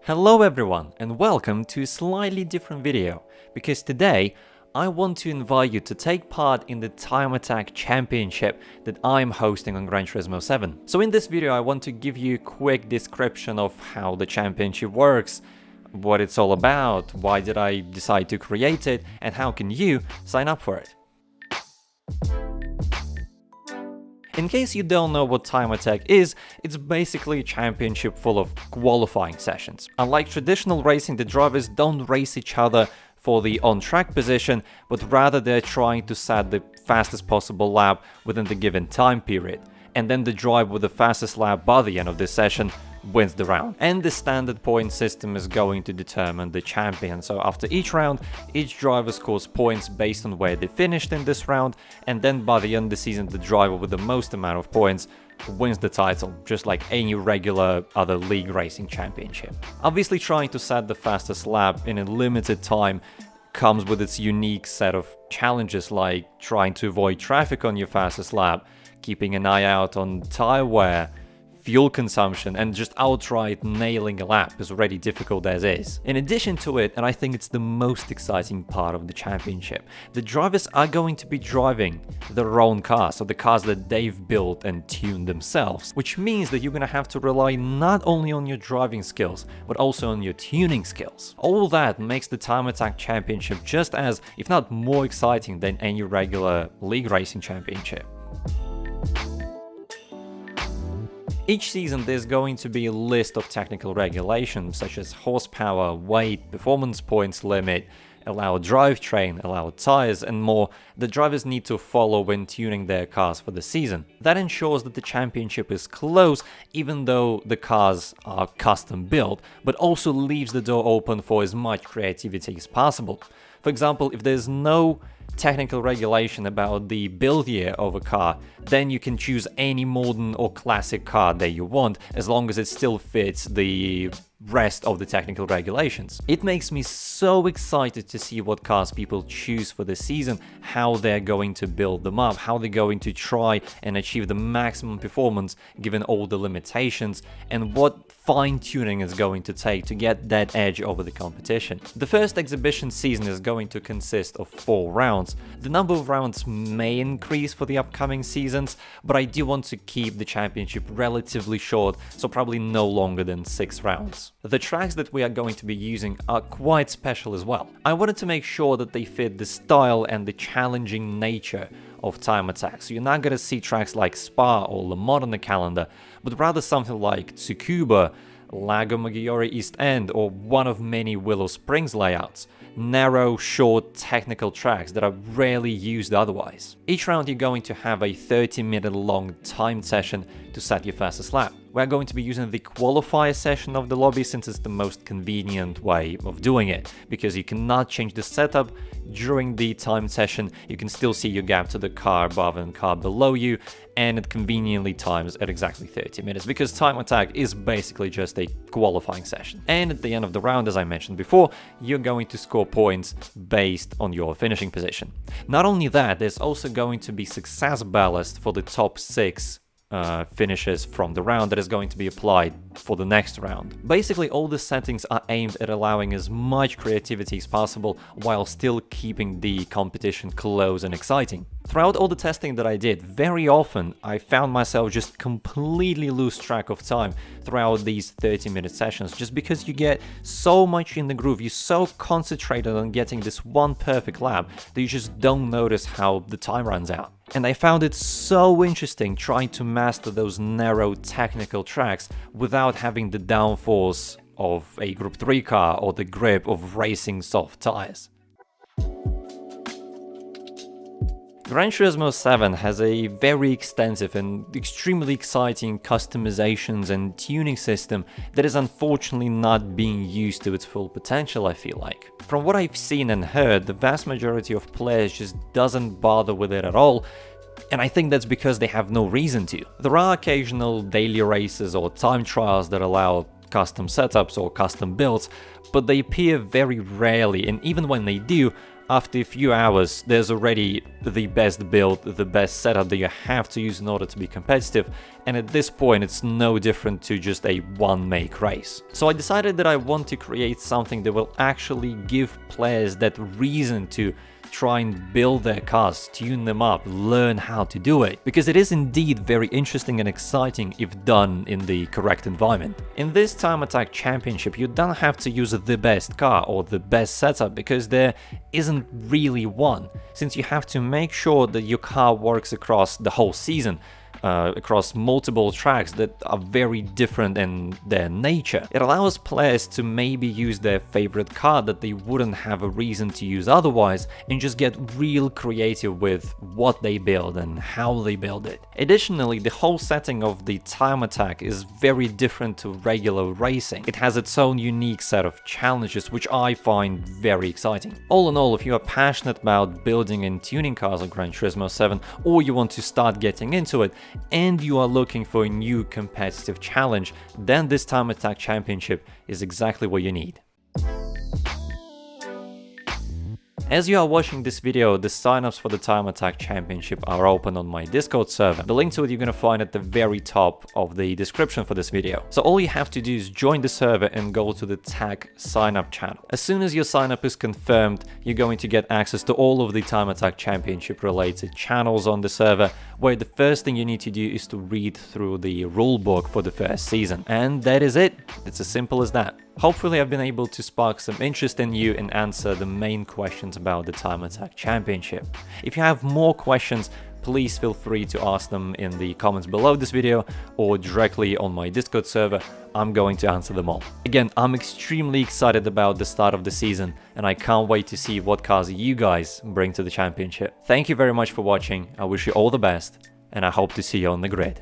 Hello everyone and welcome to a slightly different video, because today I want to invite you to take part in the Time Attack Championship that I'm hosting on Gran Turismo 7. So in this video I want to give you a quick description of how the championship works, what it's all about, why did I decide to create it, and how can you sign up for it. In case you don't know what Time Attack is, it's basically a championship full of qualifying sessions. Unlike traditional racing, the drivers don't race each other for the on-track position, but rather they're trying to set the fastest possible lap within the given time period. And then the driver with the fastest lap by the end of this session wins the round. And the standard point system is going to determine the champion. So after each round, each driver scores points based on where they finished in this round, and then by the end of the season, the driver with the most amount of points wins the title, just like any regular other league racing championship. Obviously, trying to set the fastest lap in a limited time comes with its unique set of challenges, like trying to avoid traffic on your fastest lap, keeping an eye out on tire wear, fuel consumption, and just outright nailing a lap is already difficult as is. In addition to it, and I think it's the most exciting part of the championship, the drivers are going to be driving their own cars, so the cars that they've built and tuned themselves, which means that you're gonna have to rely not only on your driving skills, but also on your tuning skills. All that makes the Time Attack Championship just as, if not more exciting than any regular league racing championship. Each season there's going to be a list of technical regulations such as horsepower, weight, performance points limit, allowed drivetrain, allowed tires, and more that drivers need to follow when tuning their cars for the season. That ensures that the championship is close even though the cars are custom built, but also leaves the door open for as much creativity as possible. For example, if there's no technical regulation about the build year of a car, then you can choose any modern or classic car that you want, as long as it still fits the rest of the technical regulations. It makes me so excited to see what cars people choose for the season, how they're going to build them up, how they're going to try and achieve the maximum performance given all the limitations, and what fine-tuning is going to take to get that edge over the competition. The first exhibition season is going to consist of 4 rounds. The number of rounds may increase for the upcoming seasons, but I do want to keep the championship relatively short, so probably no longer than 6 rounds. The tracks that we are going to be using are quite special as well. I wanted to make sure that they fit the style and the challenging nature of Time Attack, so you're not going to see tracks like Spa or Le Mans on the calendar, but rather something like Tsukuba, Lago Maggiore East End, or one of many Willow Springs layouts. Narrow, short, technical tracks that are rarely used otherwise. Each round you're going to have a 30-minute long timed session to set your fastest lap. We're going to be using the qualifier session of the lobby since it's the most convenient way of doing it, because you cannot change the setup during the timed session. You can still see your gap to the car above and car below you, and it conveniently times at exactly 30 minutes, because Time Attack is basically just a qualifying session. And at the end of the round, as I mentioned before, you're going to score points based on your finishing position. Not only that, there's also going to be success ballast for the top 6 finishes from the round that is going to be applied for the next round. Basically, all the settings are aimed at allowing as much creativity as possible while still keeping the competition close and exciting. Throughout all the testing that I did, very often I found myself just completely lose track of time throughout these 30-minute sessions, just because you get so much in the groove, you're so concentrated on getting this one perfect lap that you just don't notice how the time runs out. And I found it so interesting trying to master those narrow technical tracks without having the downforce of a Group 3 car or the grip of racing soft tires. Gran Turismo 7 has a very extensive and extremely exciting customizations and tuning system that is unfortunately not being used to its full potential, I feel like. From what I've seen and heard, the vast majority of players just doesn't bother with it at all, and I think that's because they have no reason to. There are occasional daily races or time trials that allow custom setups or custom builds, but they appear very rarely, and even when they do, After a few hours, there's already the best build, the best setup that you have to use in order to be competitive, and at this point it's no different to just a one-make race. So I decided that I want to create something that will actually give players that reason to try and build their cars, tune them up, learn how to do it, because it is indeed very interesting and exciting if done in the correct environment. In this Time Attack Championship, you don't have to use the best car or the best setup, because there isn't really one, since you have to make sure that your car works across the whole season, across multiple tracks that are very different in their nature. It allows players to maybe use their favorite car that they wouldn't have a reason to use otherwise, and just get real creative with what they build and how they build it. Additionally, the whole setting of the Time Attack is very different to regular racing. It has its own unique set of challenges, which I find very exciting. All in all, if you are passionate about building and tuning cars on Gran Turismo 7, or you want to start getting into it, and you are looking for a new competitive challenge, then this Time Attack Championship is exactly what you need. As you are watching this video, the signups for the Time Attack Championship are open on my Discord server. The link to it you're gonna find at the very top of the description for this video. So all you have to do is join the server and go to the tag sign up channel. As soon as your sign up is confirmed, you're going to get access to all of the Time Attack Championship related channels on the server, where the first thing you need to do is to read through the rulebook for the first season. And that is it. It's as simple as that. Hopefully I've been able to spark some interest in you and answer the main questions about the Time Attack Championship. If you have more questions, please feel free to ask them in the comments below this video or directly on my Discord server. I'm going to answer them all. Again, I'm extremely excited about the start of the season, and I can't wait to see what cars you guys bring to the championship. Thank you very much for watching. I wish you all the best, and I hope to see you on the grid.